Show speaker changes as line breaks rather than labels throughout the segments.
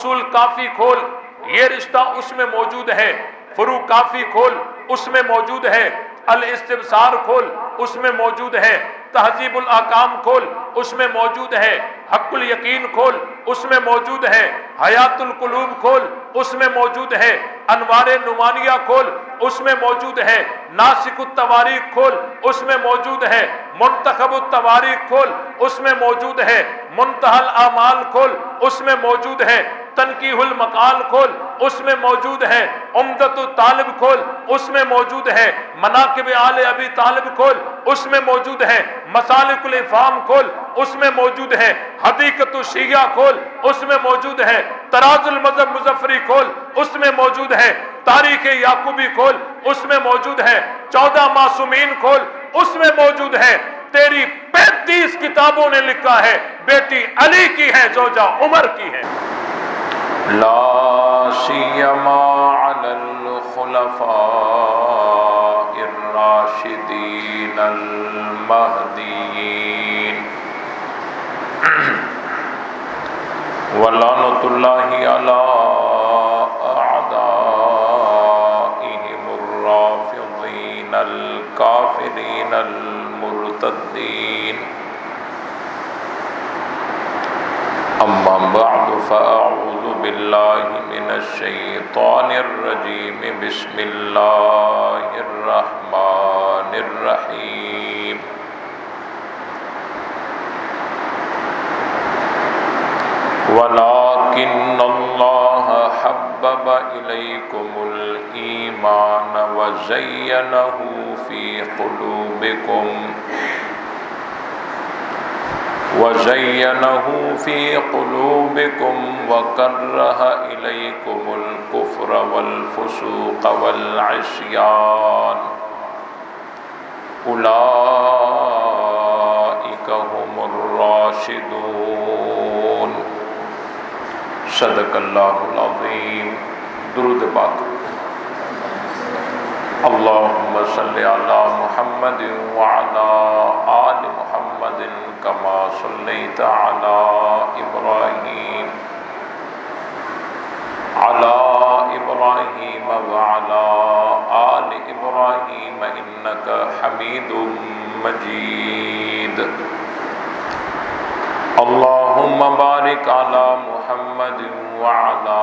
اصول کافی کھول، یہ رشتہ اس میں موجود ہے۔ فروع کافی کھول، اس میں موجود ہے۔ الاستبصار کھول، اس میں موجود ہے۔ تہذیب الاحکام کھول، اس میں موجود ہے۔ حق الیقین کھول، اس میں موجود ہے۔ حیات القلوب کھول، اس میں موجود ہے۔ انوار نمانیہ کھول، اس میں موجود ہے۔ ناسک التواریخ کھول، اس میں موجود ہے۔ منتخب التواریخ کھول، اس میں موجود ہے۔ منتہی الاعمال کھول، اس میں موجود ہے۔ تنقیح المقال کھول، اس میں موجود ہے۔ عمدۃ الطالب کھول، اس میں موجود ہے۔ مناقب آل ابی طالب کھول، اس میں موجود ہے۔ مسالک الافہام کھول، اس میں موجود ہے۔ حدیقۃ الشیعہ کھول، اس میں موجود ہے۔ تراز المذہب مظفری کھول، اس میں موجود ہے۔ تاریخ یعقوبی کھول، اس میں موجود ہے۔ 14 معصومین کھول، اس میں موجود ہے۔ تیری 35 کتابوں نے لکھا ہے بیٹی علی کی ہے، زوجہ عمر کی ہے۔
لا سیما علی الخلفاء الراشدین المہدیین ولعنۃ اللہ علی اعدائہم الرافضین الکافرین المرتدین۔ اما بعد فاعوذ باللہ من الشیطان الرجیم، بسم اللہ الرحمن الرحیم۔ وَلَٰكِنَّ اللَّهَ حَبَّبَ إِلَيْكُمُ الْإِيمَانَ وَزَيَّنَهُ فِي قُلُوبِكُمْ وَكَرَّهَ إِلَيْكُمُ الْكُفْرَ وَالْفُسُوقَ وَالْعِصْيَانَ أُولَٰئِكَ هُمُ الرَّاشِدُونَ۔ صدق اللہ العظیم۔ درود پاک۔ اللہم صلی علی محمد وعلی آل محمد کما صلیت علی ابراہیم وعلی آل ابراہیم انک حمید مجید۔ اللہم بارک علی محمد وعلی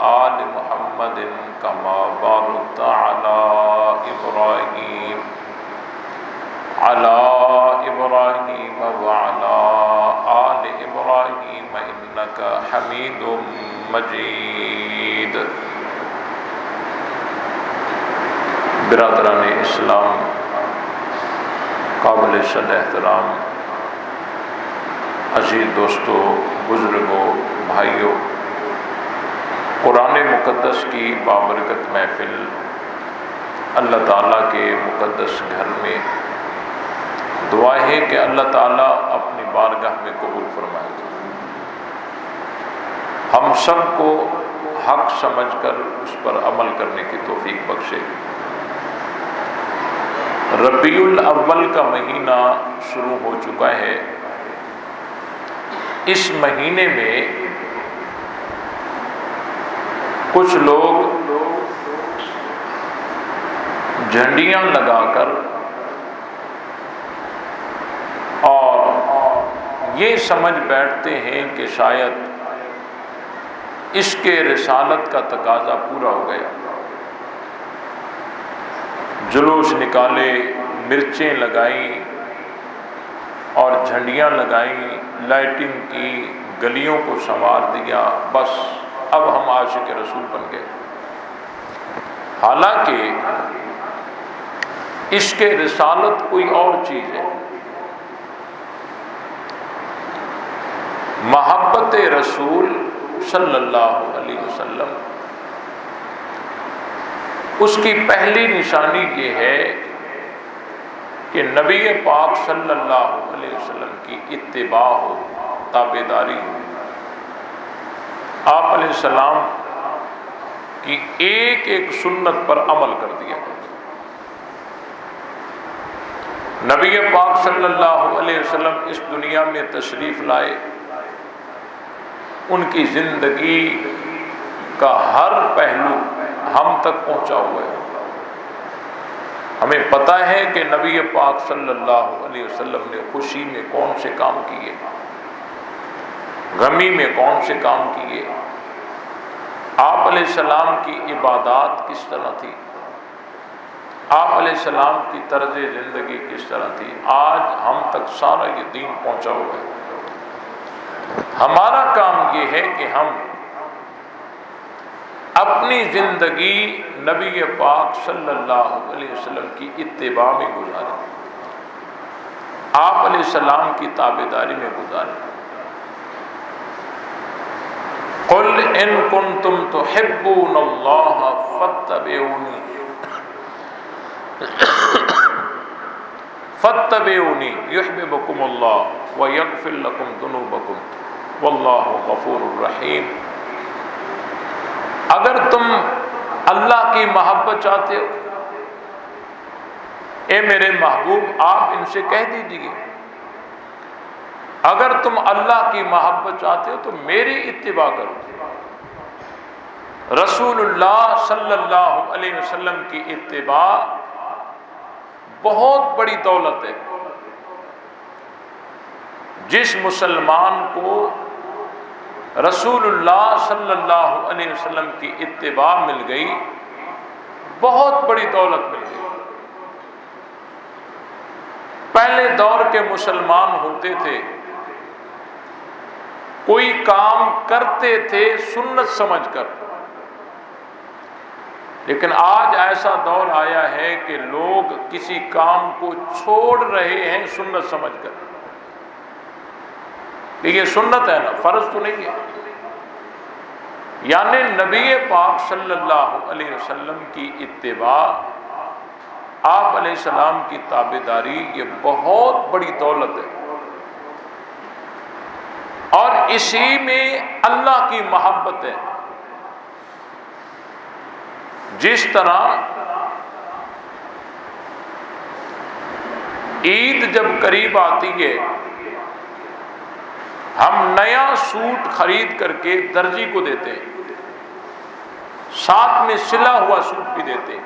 آل محمد کما بارکت علی ابراہیم وعلی آل ابراہیم انک حمید مجید۔ برادران اسلام، قابل صد احترام عزیز دوستو، بزرگوں، بھائیوں، قرآن مقدس کی بابرکت محفل اللہ تعالیٰ کے مقدس گھر میں دعا ہے کہ اللہ تعالیٰ اپنی بارگاہ میں قبول فرمائے۔ ہم سب کو حق سمجھ کر اس پر عمل کرنے کی توفیق بخشے۔ ربیع الاول کا مہینہ شروع ہو چکا ہے۔ اس مہینے میں کچھ لوگ جھنڈیاں لگا کر اور یہ سمجھ بیٹھتے ہیں کہ شاید اس کے رسالت کا تقاضا پورا ہو گیا۔ جلوس نکالے، مرچیں لگائیں اور جھنڈیاں لگائیں، لائٹنگ کی، گلیوں کو سنوار دیا، بس اب ہم عاشق رسول بن گئے۔ حالانکہ عشق رسالت کوئی اور چیز ہے۔ محبت رسول صلی اللہ علیہ وسلم، اس کی پہلی نشانی یہ ہے کہ نبی پاک صلی اللہ علیہ وسلم کی اتباع ہو، تابعداری ہو۔ آپ علیہ السلام کی ایک ایک سنت پر عمل کر دیا گیا۔ نبی پاک صلی اللہ علیہ وسلم اس دنیا میں تشریف لائے ان کی زندگی کا ہر پہلو ہم تک پہنچا ہوا ہے۔ ہمیں پتہ ہے کہ نبی پاک صلی اللہ علیہ وسلم نے خوشی میں کون سے کام کیے، غمی میں کون سے کام کیے، آپ علیہ السلام کی عبادات کس طرح تھی، آپ علیہ السلام کی طرز زندگی کس طرح تھی۔ آج ہم تک سارا یہ دین پہنچا ہوا ہے۔ ہمارا کام یہ ہے کہ ہم اپنی زندگی نبی پاک صلی اللہ علیہ وسلم کی اتباع میں گزاریں، آپ علیہ السلام کی تابعداری میں گزاریں۔ قل ان کنتم تحبون اللہ فاتبعونی فاتبعونی یحببکم اللہ ویغفر لکم ذنوبکم واللہ غفور الرحیم۔ اگر تم اللہ کی محبت چاہتے ہو، اے میرے محبوب آپ ان سے کہہ دیجئے، اگر تم اللہ کی محبت چاہتے ہو تو میری اتباع کرو۔ رسول اللہ صلی اللہ علیہ وسلم کی اتباع بہت بڑی دولت ہے۔ جس مسلمان کو رسول اللہ صلی اللہ علیہ وسلم کی اتباع مل گئی، بہت بڑی دولت مل گئی۔ پہلے دور کے مسلمان ہوتے تھے، کوئی کام کرتے تھے سنت سمجھ کر، لیکن آج ایسا دور آیا ہے کہ لوگ کسی کام کو چھوڑ رہے ہیں سنت سمجھ کر۔ یہ سنت ہے نا، فرض تو نہیں ہے۔ یعنی نبی پاک صلی اللہ علیہ وسلم کی اتباع، آپ علیہ السلام کی تابعداری، یہ بہت بڑی دولت ہے، اور اسی میں اللہ کی محبت ہے۔ جس طرح عید جب قریب آتی ہے، ہم نیا سوٹ خرید کر کے درزی کو دیتے ہیں، ساتھ میں سلا ہوا سوٹ بھی دیتے ہیں،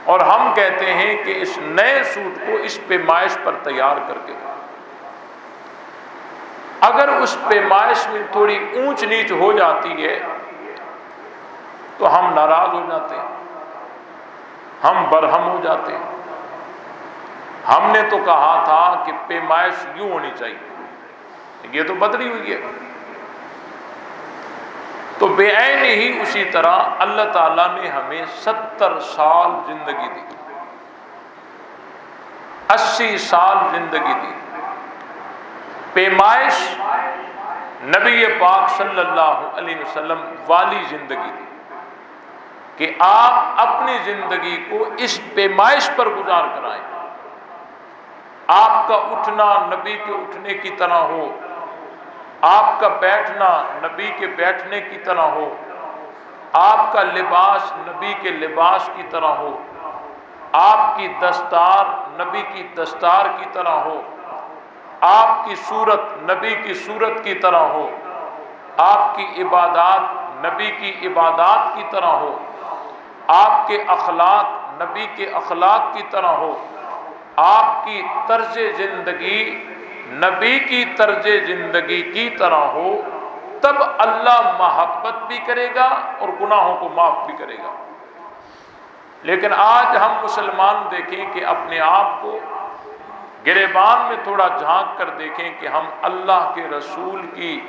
اور ہم کہتے ہیں کہ اس نئے سوٹ کو اس پیمائش پر تیار کر کے دیں۔ اگر اس پیمائش میں تھوڑی اونچ نیچ ہو جاتی ہے تو ہم ناراض ہو جاتے ہیں، ہم برہم ہو جاتے ہیں۔ ہم نے تو کہا تھا کہ پیمائش یوں ہونی چاہیے، یہ تو بدلی ہوئی ہے۔ تو بے عین ہی اسی طرح اللہ تعالیٰ نے ہمیں 70 سال زندگی دی، 80 سال زندگی دی۔ پیمائش نبی پاک صلی اللہ علیہ وسلم والی زندگی دی کہ آپ اپنی زندگی کو اس پیمائش پر گزار کر آئیں۔ آپ کا اٹھنا نبی کے اٹھنے کی طرح ہو، آپ کا بیٹھنا نبی کے بیٹھنے کی طرح ہو، آپ کا لباس نبی کے لباس کی طرح ہو، آپ کی دستار نبی کی دستار کی طرح ہو، آپ کی صورت نبی کی صورت کی طرح ہو، آپ کی عبادات نبی کی عبادات کی طرح ہو، آپ کے اخلاق نبی کے اخلاق کی طرح ہو، آپ کی طرز زندگی نبی کی طرز زندگی کی طرح ہو، تب اللہ محبت بھی کرے گا اور گناہوں کو معاف بھی کرے گا۔ لیکن آج ہم مسلمان دیکھیں کہ اپنے آپ کو گریبان میں تھوڑا جھانک کر دیکھیں کہ ہم اللہ کے رسول کی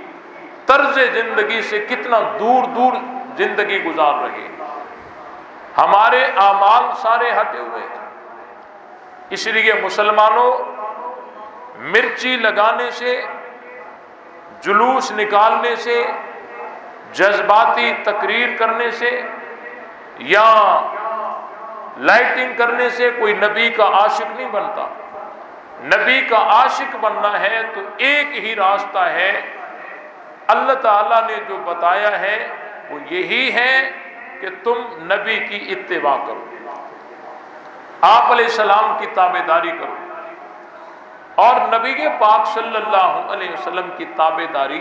طرز زندگی سے کتنا دور دور زندگی گزار رہے ہیں۔ ہمارے اعمال سارے ہٹے ہوئے ہیں۔ اس لیے مسلمانوں، مرچی لگانے سے، جلوس نکالنے سے، جذباتی تقریر کرنے سے یا لائٹنگ کرنے سے کوئی نبی کا عاشق نہیں بنتا۔ نبی کا عاشق بننا ہے تو ایک ہی راستہ ہے، اللہ تعالیٰ نے جو بتایا ہے وہ یہی ہے کہ تم نبی کی اتباع کرو، آپ علیہ السلام کی تابعداری کرو۔ اور نبی پاک صلی اللہ علیہ وسلم کی تابعداری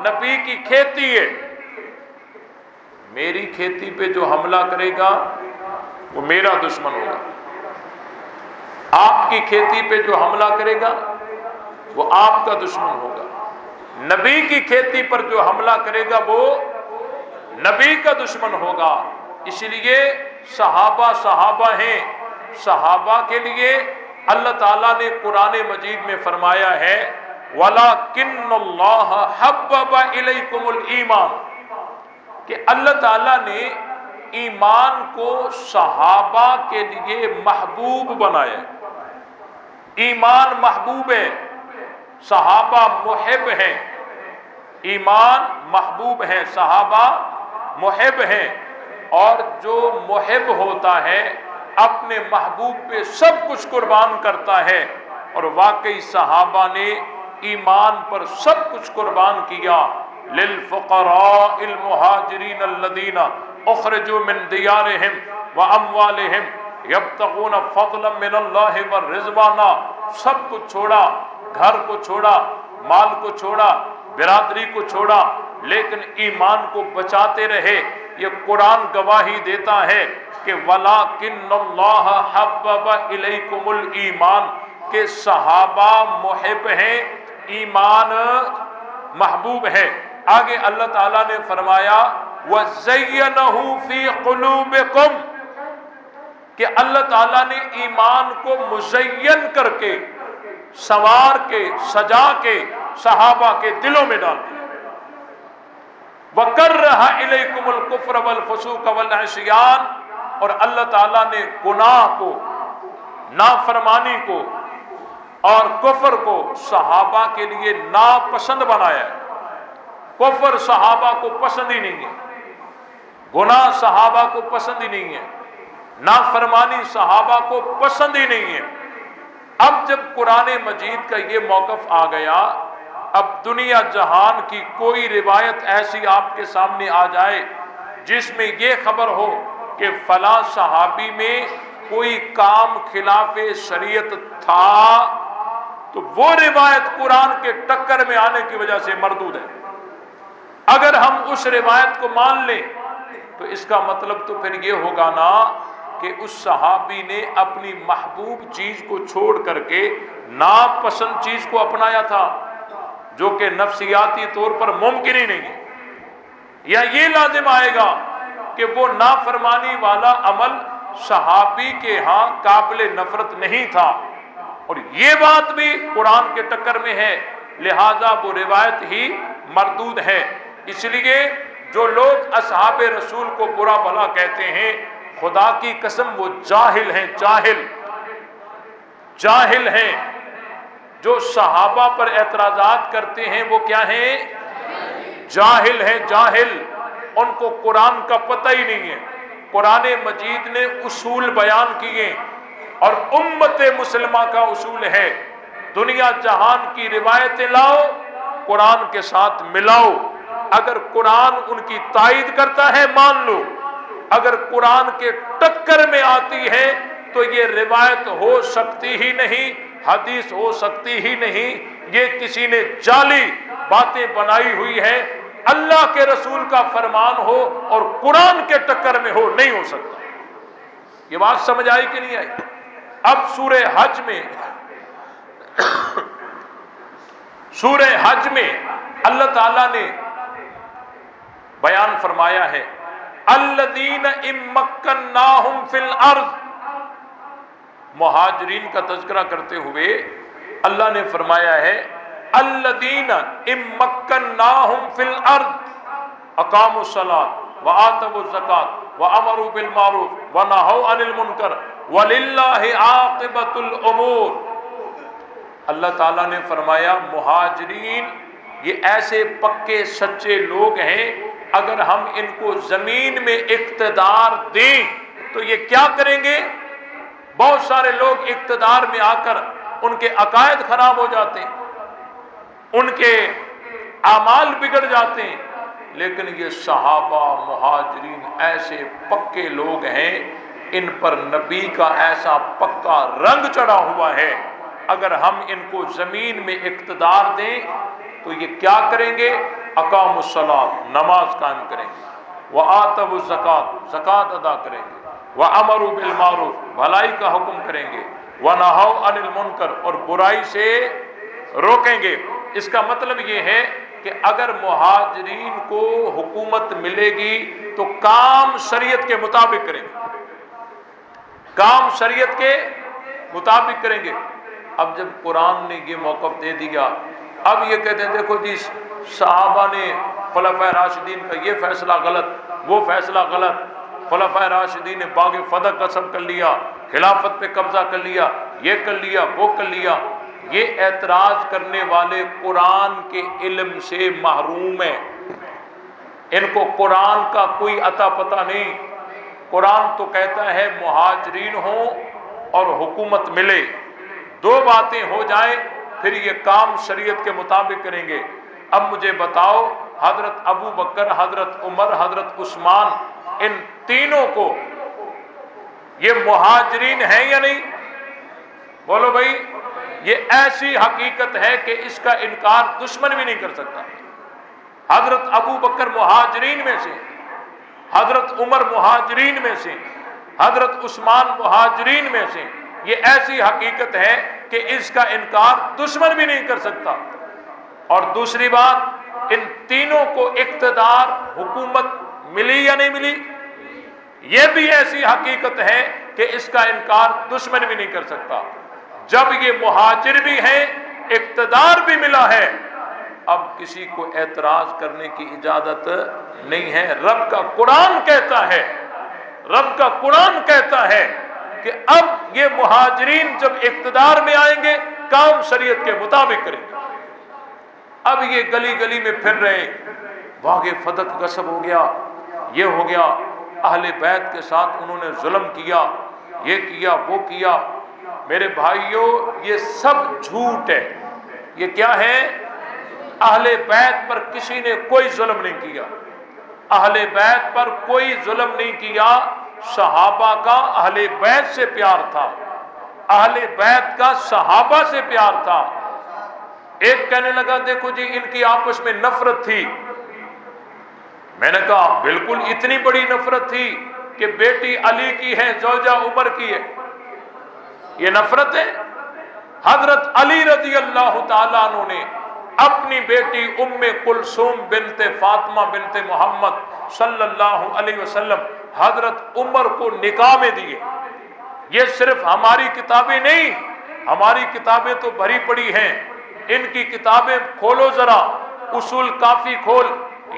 نبی کی کھیتی ہے، میری کھیتی پہ جو حملہ کرے گا وہ میرا دشمن ہوگا، آپ کی کھیتی پہ جو حملہ کرے گا وہ آپ کا دشمن ہوگا، نبی کی کھیتی پر جو حملہ کرے گا وہ نبی کا دشمن ہوگا۔ اس لیے صحابہ ہیں، صحابہ کے لیے اللہ تعالیٰ نے قرآن مجید میں فرمایا ہے وَلَكِنَّ اللَّهَ حَبَّبَ إِلَيْكُمُ الْإِيمَانَ، کہ اللہ تعالیٰ نے ایمان کو صحابہ کے لیے محبوب بنایا۔ ایمان محبوب ہے، صحابہ محب ہیں، ایمان محبوب ہے، صحابہ محب ہیں، اور جو محب ہوتا ہے اپنے محبوب پہ سب کچھ قربان کرتا ہے، اور واقعی صحابہ نے ایمان پر سب کچھ قربان کیا۔ للفقراء المہاجرین الذین اخرجوا من دیارہم واموالہم یبتغون فضلا من اللہ ورضوانا، سب کچھ چھوڑا، گھر کو چھوڑا، مال کو چھوڑا، برادری کو چھوڑا، لیکن ایمان کو بچاتے رہے۔ یہ قرآن گواہی دیتا ہے کہ وَلَكِنَّ اللَّهَ حَبَّبَ إِلَيْكُمُ الْإِيمَانَ، کہ صحابہ محب ہیں، ایمان محبوب ہے۔ آگے اللہ تعالیٰ نے فرمایا وَزَيَّنَهُ فِي قُلُوبِكُمْ، کہ اللہ تعالیٰ نے ایمان کو مزین کر کے، سنوار کے، سجا کے صحابہ کے دلوں میں ڈال دیا۔ وَكَرَّهَ إِلَيْكُمُ الْكُفْرَ وَالْفُسُوقَ وَالْعِصْيَانَ، اور اللہ تعالیٰ نے گناہ کو، نافرمانی کو اور کفر کو صحابہ کے لیے ناپسند بنایا ہے۔ کفر صحابہ کو پسند ہی نہیں ہے، گناہ صحابہ کو پسند ہی نہیں ہے، نافرمانی صحابہ کو پسند ہی نہیں ہے۔ اب جب قرآن مجید کا یہ موقف آ گیا، اب دنیا جہان کی کوئی روایت ایسی آپ کے سامنے آ جائے جس میں یہ خبر ہو کہ فلاں صحابی میں کوئی کام خلاف شریعت تھا، تو وہ روایت قرآن کے ٹکر میں آنے کی وجہ سے مردود ہے۔ اگر ہم اس روایت کو مان لیں تو اس کا مطلب تو پھر یہ ہوگا نا کہ اس صحابی نے اپنی محبوب چیز کو چھوڑ کر کے ناپسند چیز کو اپنایا تھا، جو کہ نفسیاتی طور پر ممکن ہی نہیں ہے۔ یا یہ لازم آئے گا کہ وہ نافرمانی والا عمل صحابی کے ہاں قابل نفرت نہیں تھا، اور یہ بات بھی قرآن کے ٹکر میں ہے، لہذا وہ روایت ہی مردود ہے۔ اس لیے جو لوگ اصحاب رسول کو برا بھلا کہتے ہیں، خدا کی قسم وہ جاہل ہیں، جاہل ہیں۔ جو صحابہ پر اعتراضات کرتے ہیں وہ کیا ہیں؟ جاہل ہیں، جاہل۔ ان کو قرآن کا پتہ ہی نہیں ہے۔ قرآن مجید نے اصول بیان کیے، اور امت مسلمہ کا اصول ہے دنیا جہان کی روایتیں لاؤ، قرآن کے ساتھ ملاؤ۔ اگر قرآن ان کی تائید کرتا ہے مان لو، اگر قرآن کے ٹکر میں آتی ہے تو یہ روایت ہو سکتی ہی نہیں، حدیث ہو سکتی ہی نہیں، یہ کسی نے جعلی باتیں بنائی ہوئی ہے۔ اللہ کے رسول کا فرمان ہو اور قرآن کے ٹکر میں ہو، نہیں ہو سکتا۔ یہ بات سمجھ آئی کہ نہیں آئی؟ اب سورہ حج میں اللہ تعالیٰ نے بیان فرمایا ہے الذین ان مکناہم فی الارض، مہاجرین کا تذکرہ کرتے ہوئے اللہ نے فرمایا ہے الذین ان مکناہم فی الارض اقاموا الصلاۃ وآتوا الزکاۃ وامروا بالمعروف ونہوا عن المنکر وللہ عاقبۃ الامور۔ اللہ تعالیٰ نے فرمایا مہاجرین یہ ایسے پکے سچے لوگ ہیں، اگر ہم ان کو زمین میں اقتدار دیں تو یہ کیا کریں گے؟ بہت سارے لوگ اقتدار میں آ کر ان کے عقائد خراب ہو جاتے ہیں، ان کے اعمال بگڑ جاتے ہیں، لیکن یہ صحابہ مہاجرین ایسے پکے لوگ ہیں، ان پر نبی کا ایسا پکا رنگ چڑھا ہوا ہے، اگر ہم ان کو زمین میں اقتدار دیں تو یہ کیا کریں گے؟ اقاموا الصلاۃ نماز قائم کریں گے، وآتوا الزکات زکات ادا کریں گے، وامروا بالمعروف بھلائی کا حکم کریں گے، ونہوا عن المنکر اور برائی سے روکیں گے۔ اس کا مطلب یہ ہے کہ اگر مہاجرین کو حکومت ملے گی تو کام شریعت کے مطابق کریں گے، کام شریعت کے مطابق کریں گے۔ اب جب قرآن نے یہ موقف دے دیا، اب یہ کہتے ہیں دیکھو جی صحابہ نے خلفائے راشدین کا یہ فیصلہ غلط، وہ فیصلہ غلط، خلفائے راشدین نے باغ فتح قسم کر لیا، خلافت پہ قبضہ کر لیا، یہ کر لیا، وہ کر لیا۔ یہ اعتراض کرنے والے قرآن کے علم سے محروم ہیں، ان کو قرآن کا کوئی عطا پتہ نہیں۔ قرآن تو کہتا ہے مہاجرین ہوں اور حکومت ملے، دو باتیں ہو جائیں پھر یہ کام شریعت کے مطابق کریں گے۔ اب مجھے بتاؤ حضرت ابو بکر، حضرت عمر، حضرت عثمان، ان تینوں کو یہ مہاجرین ہیں یا نہیں؟ بولو بھائی، یہ ایسی حقیقت ہے کہ اس کا انکار دشمن بھی نہیں کر سکتا۔ حضرت ابو بکر مہاجرین میں سے، حضرت عمر مہاجرین میں سے، حضرت عثمان مہاجرین میں سے، یہ ایسی حقیقت ہے کہ اس کا انکار دشمن بھی نہیں کر سکتا۔ اور دوسری بات، ان تینوں کو اقتدار حکومت ملی یا نہیں ملی، یہ بھی ایسی حقیقت ہے کہ اس کا انکار دشمن بھی نہیں کر سکتا۔ جب یہ مہاجر بھی ہیں، اقتدار بھی ملا ہے، اب کسی کو اعتراض کرنے کی اجازت نہیں ہے۔ رب کا قرآن کہتا ہے، رب کا قرآن کہتا ہے کہ اب یہ مہاجرین جب اقتدار میں آئیں گے کام شریعت کے مطابق کریں گے۔ اب یہ گلی گلی میں پھر رہے، باغ فتح غصب ہو گیا، یہ ہو گیا، اہل بیت کے ساتھ انہوں نے ظلم کیا، یہ کیا، وہ کیا۔ میرے بھائیوں، یہ سب جھوٹ ہے۔ یہ کیا ہے؟ اہل بیت پر کسی نے کوئی ظلم نہیں کیا، اہل بیت پر کوئی ظلم نہیں کیا۔ صحابہ کا اہل بیت سے پیار تھا، اہل بیت کا صحابہ سے پیار تھا۔ ایک کہنے لگا دیکھو جی ان کی آپس میں نفرت تھی، میں نے کہا بالکل اتنی بڑی نفرت تھی کہ بیٹی علی کی ہے، زوجہ عمر کی ہے، یہ نفرت ہے؟ حضرت علی رضی اللہ تعالیٰ عنہ نے اپنی بیٹی ام کلثوم بنت فاطمہ بنت محمد صلی اللہ علیہ وسلم حضرت عمر کو نکاح میں دیے۔ یہ صرف ہماری کتابیں نہیں، ہماری کتابیں تو بھری پڑی ہیں، ان کی کتابیں کھولو ذرا، اصول کافی کھول،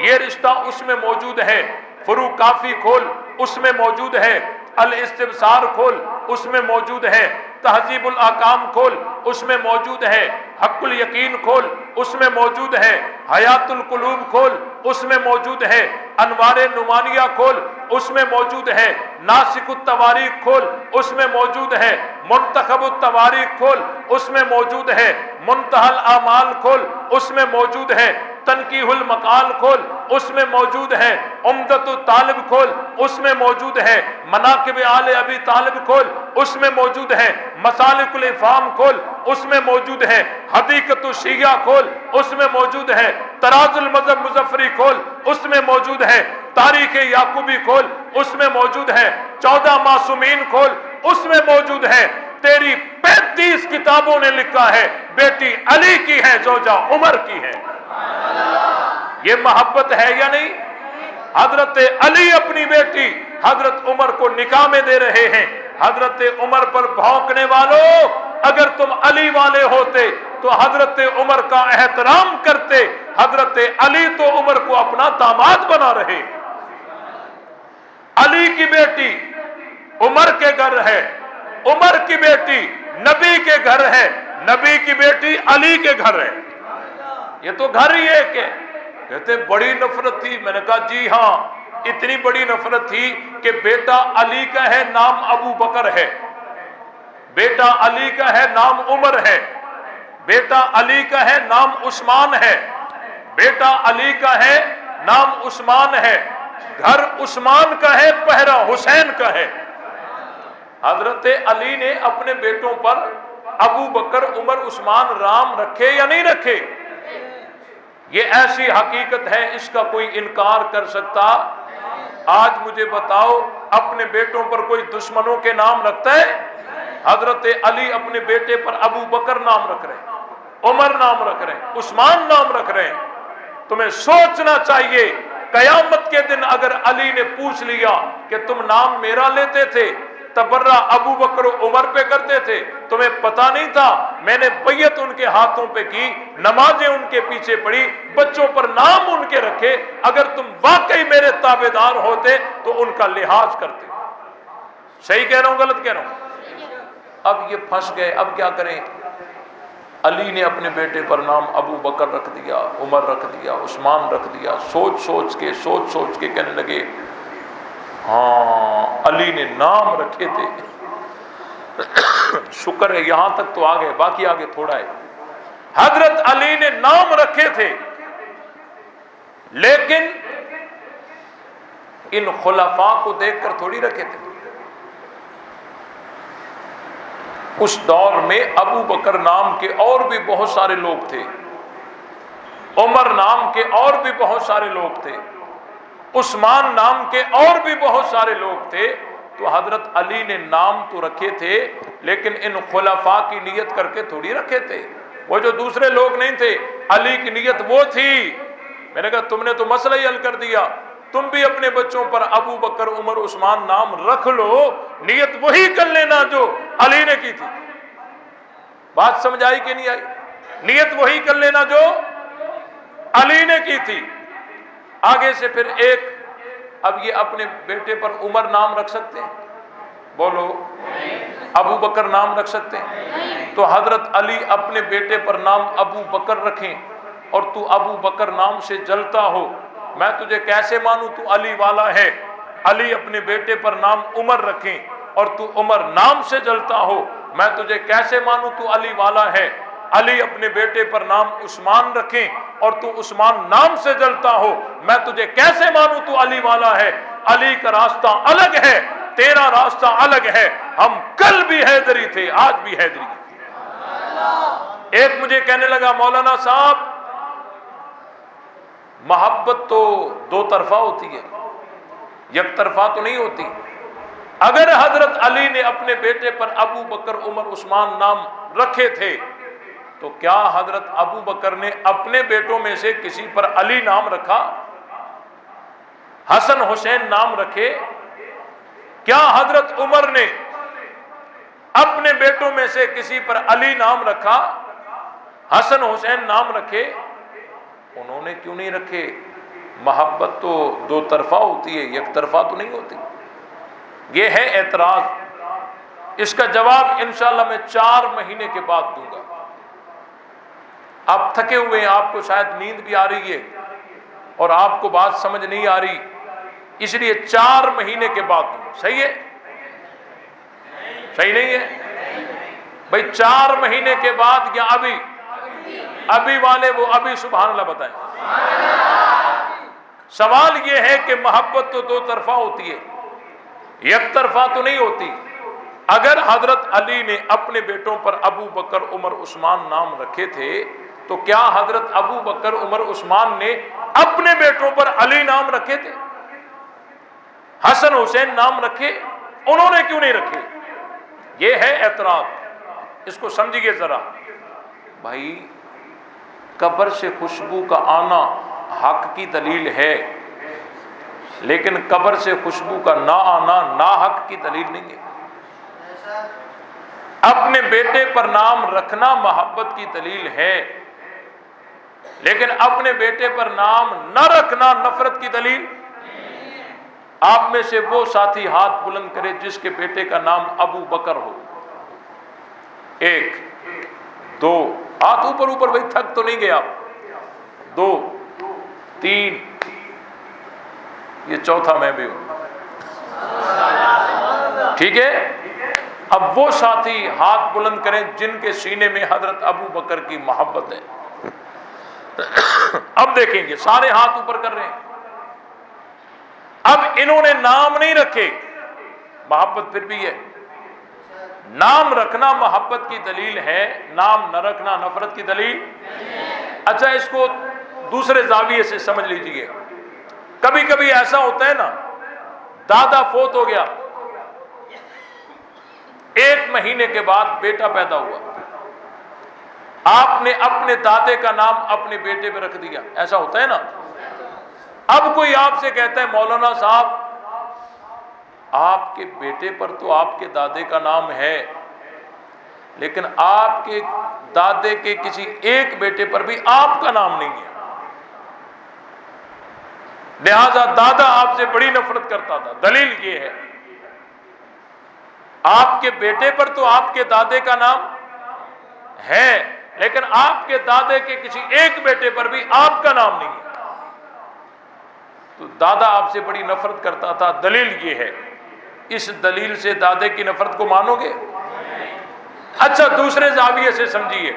یہ رشتہ اس میں موجود ہے، فروع کافی کھول، اس میں موجود ہے، الاستبصار کھول، اس میں موجود ہے، تہذیب الاحکام کھول، اس میں موجود ہے، حق الیقین کھول، اس میں موجود ہے، حیات القلوب کھول، اس میں موجود ہے، انوار نمانیہ کھول، اس میں موجود ہے، ناسک التواریخ کھول، اس میں موجود ہے، منتخب التواریخ کھول، اس میں موجود ہے، منتہی الاعمال کھول، اس میں موجود ہے، تنقیح المقال کھول، اس میں موجود ہے، عمدۃ الطالب کھول، اس میں موجود ہے، مناقب آل ابی طالب کھول، اس میں موجود ہے، مسالک الافہام کھول، اس میں موجود ہے، حدیقۃ الشیعہ کھول، اس میں موجود ہے، تراز المذہب مظفری کھول، اس میں موجود ہے، تاریخ یعقوبی کھول، اس میں موجود ہے، 14 معصومین کھول، اس میں موجود ہے۔ تیری 35 کتابوں نے لکھا ہے بیٹی علی کی ہے، زوجہ عمر کی ہے۔ یہ محبت ہے یا نہیں؟ حضرت علی اپنی بیٹی حضرت عمر کو نکاح میں دے رہے ہیں۔ حضرت عمر پر بھونکنے والوں، اگر تم علی والے ہوتے تو حضرت عمر کا احترام کرتے۔ حضرت علی تو عمر کو اپنا داماد بنا رہے۔ علی کی بیٹی عمر کے گھر ہے، عمر کی بیٹی نبی کے گھر ہے، نبی کی بیٹی علی کے گھر ہے۔ یہ تو گھر ہی ایک ہے۔ کہتے بڑی نفرت تھی، میں نے کہا جی ہاں، اتنی بڑی نفرت تھی کہ بیٹا علی کا ہے نام ابو بکر ہے، بیٹا علی کا ہے نام عمر ہے، بیٹا علی کا ہے نام عثمان ہے، بیٹا علی کا ہے نام عثمان ہے، گھر عثمان کا ہے، پہرا حسین کا ہے۔ حضرت علی نے اپنے بیٹوں پر ابو بکر، عمر، عثمان، رام رکھے یا نہیں رکھے؟
یہ ایسی حقیقت ہے، اس کا کوئی انکار کر سکتا؟ آج مجھے بتاؤ، اپنے بیٹوں پر کوئی دشمنوں کے نام رکھتا ہے؟ حضرت علی اپنے بیٹے پر ابو بکر نام رکھ رہے ہیں، عمر نام رکھ رہے ہیں، عثمان نام رکھ رہے ہیں۔ تمہیں سوچنا چاہیے، قیامت کے دن اگر علی نے پوچھ لیا کہ تم نام میرا لیتے تھے، تبرہ ابو بکر و عمر پہ کرتے تھے، تمہیں پتہ نہیں تھا میں نے بیعت ان کے ہاتھوں پہ کی، نمازیں ان کے پیچھے پڑھی، بچوں پر نام ان کے رکھے، اگر تم واقعی میرے تابعدار ہوتے تو ان کا لحاظ کرتے۔ صحیح کہہ رہا ہوں غلط کہہ رہا ہوں؟ اب یہ پھنس گئے، اب کیا کریں؟ علی نے اپنے بیٹے پر نام ابو بکر رکھ دیا، عمر رکھ دیا، عثمان رکھ دیا۔ سوچ سوچ کے کہنے لگے ہاں علی نے نام رکھے تھے، شکر ہے یہاں تک تو آگئے، باقی آگے تھوڑا ہے۔ حضرت علی نے نام رکھے تھے، لیکن ان خلفاء کو دیکھ کر تھوڑی رکھے تھے۔ اس دور میں ابو بکر نام کے اور بھی بہت سارے لوگ تھے، عمر نام کے اور بھی بہت سارے لوگ تھے، عثمان نام کے اور بھی بہت سارے لوگ تھے۔ تو حضرت علی نے نام تو رکھے تھے، لیکن ان خلفاء کی نیت کر کے تھوڑی رکھے تھے۔ وہ جو دوسرے لوگ نہیں تھے، علی کی نیت وہ تھی۔ میں نے کہا تم نے تو مسئلہ ہی حل کر دیا، تم بھی اپنے بچوں پر ابو بکر عمر عثمان نام رکھ لو، نیت وہی کر لینا جو علی نے کی تھی۔ بات سمجھ آئی کہ نہیں آئی؟ نیت وہی کر لینا جو علی نے کی تھی۔ آگے سے پھر ایک، اب یہ اپنے بیٹے پر عمر نام رکھ سکتے ہیں؟ بولو، ابو بکر نام رکھ سکتے ہیں؟ تو حضرت علی اپنے بیٹے پر نام ابو بکر رکھیں اور تو ابو بکر نام سے جلتا ہو، میں تجھے کیسے مانوں تو علی والا ہے؟ علی اپنے بیٹے پر نام عمر رکھیں اور تو عمر نام سے جلتا ہو، میں تجھے کیسے مانوں تو علی والا ہے؟ علی اپنے بیٹے پر نام عثمان رکھیں اور تو عثمان نام سے جلتا ہو، میں تجھے کیسے مانوں تو علی والا ہے؟ علی کا راستہ الگ ہے، تیرا راستہ الگ ہے، ہم کل بھی حیدری تھے، آج بھی حیدری ہیں۔ ایک مجھے کہنے لگا مولانا صاحب محبت تو دو طرفہ ہوتی ہے، یک طرفہ تو نہیں ہوتی۔ اگر حضرت علی نے اپنے بیٹے پر ابو بکر عمر عثمان نام رکھے تھے تو کیا حضرت ابو بکر نے اپنے بیٹوں میں سے کسی پر علی نام رکھا؟ حسن حسین نام رکھے؟ کیا حضرت عمر نے اپنے بیٹوں میں سے کسی پر علی نام رکھا؟ حسن حسین نام رکھے؟ انہوں نے کیوں نہیں رکھے؟ محبت تو دو طرفہ ہوتی ہے، یک طرفہ تو نہیں ہوتی۔ یہ ہے اعتراض، اس کا جواب انشاءاللہ میں 4 مہینے کے بعد دوں گا۔ آپ تھکے ہوئے ہیں، آپ کو شاید نیند بھی آ رہی ہے اور آپ کو بات سمجھ نہیں آ رہی، اس لیے 4 مہینے کے بعد دوں گا۔ صحیح ہے؟ صحیح نہیں ہے بھائی؟ 4 مہینے کے بعد یا ابھی والے وہ ابھی سبحان اللہ بتائیں۔ سوال یہ ہے کہ محبت تو دو طرفہ ہوتی ہے، یک طرفہ تو نہیں ہوتی۔ اگر حضرت علی نے اپنے بیٹوں پر ابو بکر عمر عثمان نام رکھے تھے تو کیا حضرت ابو بکر عمر عثمان نے اپنے بیٹوں پر علی نام رکھے تھے؟ حسن حسین نام رکھے؟ انہوں نے کیوں نہیں رکھے؟ یہ ہے اعتراض، اس کو سمجھیے ذرا بھائی۔ قبر سے خوشبو کا آنا حق کی دلیل ہے، لیکن قبر سے خوشبو کا نہ آنا ناحق کی دلیل نہیں ہے۔ اپنے بیٹے پر نام رکھنا محبت کی دلیل ہے، لیکن اپنے بیٹے پر نام نہ رکھنا نفرت کی دلیل۔ آپ میں سے وہ ساتھی ہاتھ بلند کرے جس کے بیٹے کا نام ابو بکر ہو؟ 1 2 ہاتھ اوپر بھائی، تھک تو نہیں گیا؟ 2 3 یہ چوتھا میں بھی ہوں، ٹھیک ہے؟ اب وہ ساتھی ہاتھ بلند کریں جن کے سینے میں حضرت ابو بکر کی محبت ہے۔ اب دیکھیں گے، سارے ہاتھ اوپر کر رہے ہیں۔ اب انہوں نے نام نہیں رکھے، محبت پھر بھی ہے۔ نام رکھنا محبت کی دلیل ہے، نام نہ رکھنا نفرت کی دلیل۔ اچھا اس کو دوسرے زاویے سے سمجھ لیجئے. کبھی کبھی ایسا ہوتا ہے نا، دادا فوت ہو گیا، 1 مہینے کے بعد بیٹا پیدا ہوا، آپ نے اپنے دادے کا نام اپنے بیٹے پہ رکھ دیا. ایسا ہوتا ہے نا. اب کوئی آپ سے کہتا ہے مولانا صاحب آپ کے بیٹے پر تو آپ کے دادے کا نام ہے، لیکن آپ کے دادے کے کسی ایک بیٹے پر بھی آپ کا نام نہیں ہے، لہذا دادا آپ سے بڑی نفرت کرتا تھا. دلیل یہ ہے، آپ کے بیٹے پر تو آپ کے دادے کا نام ہے، لیکن آپ کے دادے کے کسی ایک بیٹے پر بھی آپ کا نام نہیں ہے. تو دادا آپ سے بڑی نفرت کرتا تھا. دلیل یہ ہے. اس دلیل سے دادے کی نفرت کو مانو گے؟ اچھا دوسرے زاویے سے سمجھیے.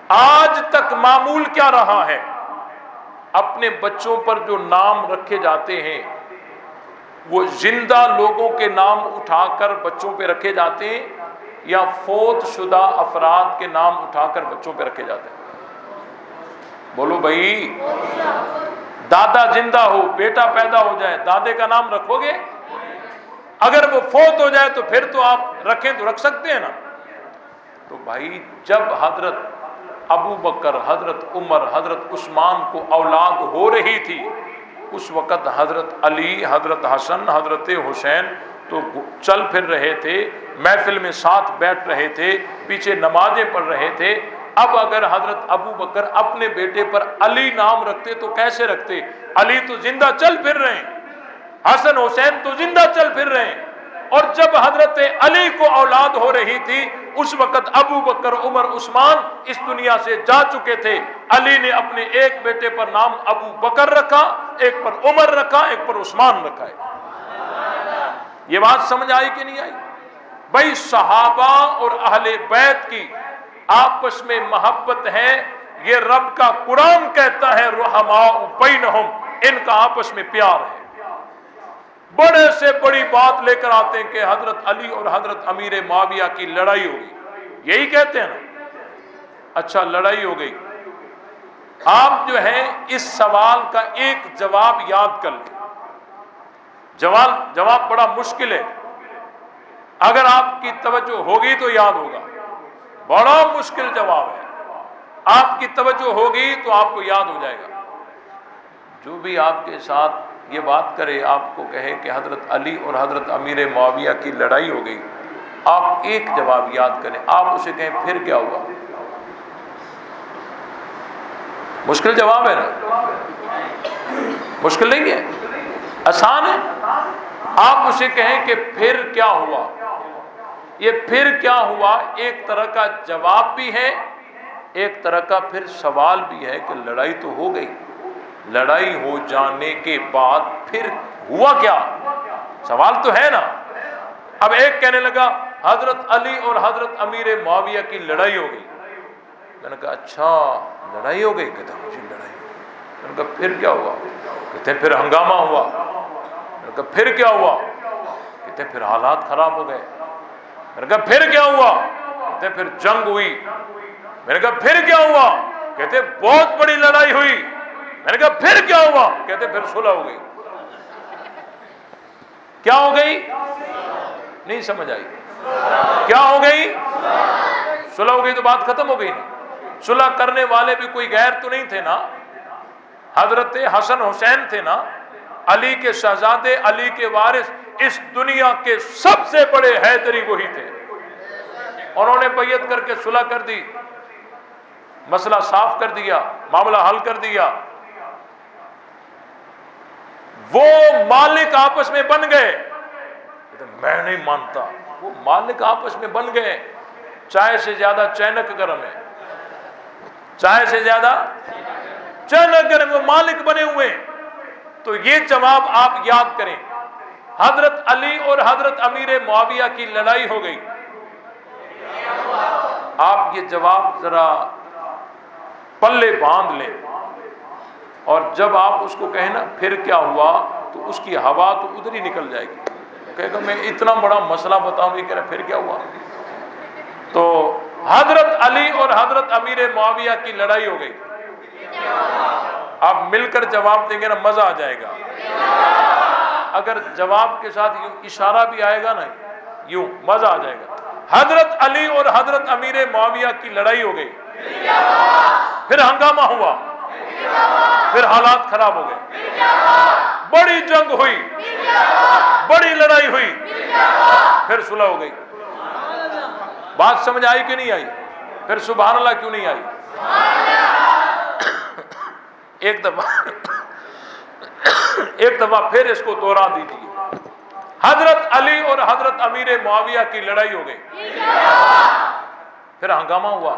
آج تک معمول کیا رہا ہے؟ اپنے بچوں پر جو نام رکھے جاتے ہیں وہ زندہ لوگوں کے نام اٹھا کر بچوں پہ رکھے جاتے ہیں یا فوت شدہ افراد کے نام اٹھا کر بچوں پہ رکھے جاتے ہیں؟ بولو بھائی. دادا زندہ ہو، بیٹا پیدا ہو جائے، دادے کا نام رکھو گے؟ اگر وہ فوت ہو جائے تو پھر تو آپ رکھیں تو رکھ سکتے ہیں نا. تو بھائی جب حضرت ابو بکر، حضرت عمر، حضرت عثمان کو اولاد ہو رہی تھی، اس وقت حضرت علی، حضرت حسن، حضرت حسین تو چل پھر رہے تھے، محفل میں ساتھ بیٹھ رہے تھے، پیچھے نمازیں پڑھ رہے تھے. اب اگر حضرت ابو بکر اپنے بیٹے پر علی نام رکھتے تو کیسے رکھتے؟ علی تو زندہ چل پھر رہے ہیں، حسن حسین تو زندہ چل پھر رہے ہیں. اور جب حضرت علی کو اولاد ہو رہی تھی اس وقت ابو بکر، عمر، عثمان اس دنیا سے جا چکے تھے. علی نے اپنے ایک بیٹے پر نام ابو بکر رکھا، ایک پر عمر رکھا، ایک پر عثمان رکھا ہے. یہ بات سمجھ آئی کہ نہیں آئی؟ بھائی صحابہ اور اہل بیت کی آپس میں محبت ہے، یہ رب کا قرآن کہتا ہے رحماء بینہم، ان کا آپس میں پیار ہے. بڑے سے بڑی بات لے کر آتے ہیں کہ حضرت علی اور حضرت امیر معاویہ کی لڑائی ہو گئی، یہی کہتے ہیں نا. اچھا لڑائی ہو گئی، آپ جو ہے اس سوال کا ایک جواب یاد کر لیں. جواب بڑا مشکل ہے، اگر آپ کی توجہ ہوگی تو یاد ہوگا. بڑا مشکل جواب ہے، آپ کی توجہ ہوگی تو آپ کو یاد ہو جائے گا. جو بھی آپ کے ساتھ یہ بات کرے، آپ کو کہے کہ حضرت علی اور حضرت امیر معاویہ کی لڑائی ہو گئی، آپ ایک جواب یاد کریں، آپ اسے کہیں پھر کیا ہوا؟ مشکل جواب ہے نا؟ مشکل نہیں ہے، آسان ہے. آپ اسے کہیں کہ پھر کیا ہوا. یہ پھر کیا ہوا ایک طرح کا جواب بھی ہے، ایک طرح کا پھر سوال بھی ہے کہ لڑائی تو ہو گئی، لڑائی ہو جانے کے بعد پھر ہوا کیا؟ سوال تو ہے نا. اب ایک کہنے لگا حضرت علی اور حضرت امیر معاویہ کی لڑائی ہو گئی. میں نے کہا اچھا لڑائی ہو گئی؟ کہتا مجھے لڑائی. میں نے کہا پھر کیا ہوا؟ کہتے پھر ہنگامہ ہوا. میں نے کہا پھر کیا ہوا؟ کہتے پھر حالات خراب ہو گئے. میں نے کہا پھر کیا ہوا؟ کہتے پھر جنگ ہوئی. میں نے کہا پھر کیا ہوا؟ کہتے بہت بڑی لڑائی ہوئی. میں نے کہا پھر کیا ہوا؟ کہتے پھر صلح ہو گئی. کیا ہو گئی؟ نہیں سمجھ آئی. کیا ہو گئی؟ صلح ہو گئی تو بات ختم ہو گئی نا. صلح کرنے والے بھی کوئی غیر تو نہیں تھے نا، حضرت حسن حسین تھے نا، علی کے شہزادے، علی کے وارث، اس دنیا کے سب سے بڑے حیدری وہی تھے. انہوں نے بیعت کر کے صلح کر دی، مسئلہ صاف کر دیا، معاملہ حل کر دیا. وہ مالک آپس میں بن گئے. میں نہیں مانتا، وہ مالک آپس میں بن گئے. چائے سے زیادہ چینک گرم ہے، چائے سے زیادہ چینک گرم، وہ مالک بنے ہوئے. تو یہ جواب آپ یاد کریں. حضرت علی اور حضرت امیر معاویہ کی لڑائی ہو گئی. آپ یہ جواب ذرا پلے باندھ لیں، اور جب آپ اس کو کہیں نا پھر کیا ہوا تو اس کی ہوا تو ادھر ہی نکل جائے گی. کہے گا میں اتنا بڑا مسئلہ بتاؤں، یہ کہہ رہا پھر کیا ہوا. تو حضرت علی اور حضرت امیر معاویہ کی لڑائی ہو گئی. آپ مل کر جواب دیں گے نا مزہ آ جائے گا. اگر جواب کے ساتھ یوں اشارہ بھی آئے گا نا یوں مزہ آ جائے گا. حضرت علی اور حضرت امیر معاویہ کی لڑائی ہو گئی, پھر ہنگامہ ہوا, پھر حالات خراب ہو گئے, بڑی جنگ ہوئی, بڑی لڑائی ہوئی, پھر صلح ہو گئی. بات سمجھ آئی کہ نہیں آئی؟ پھر سبحان اللہ کیوں نہیں آئی؟ ایک دفعہ پھر اس کو دوہرا دیجیے. حضرت علی اور حضرت امیر معاویہ کی لڑائی ہو گئی, پھر ہنگامہ ہوا,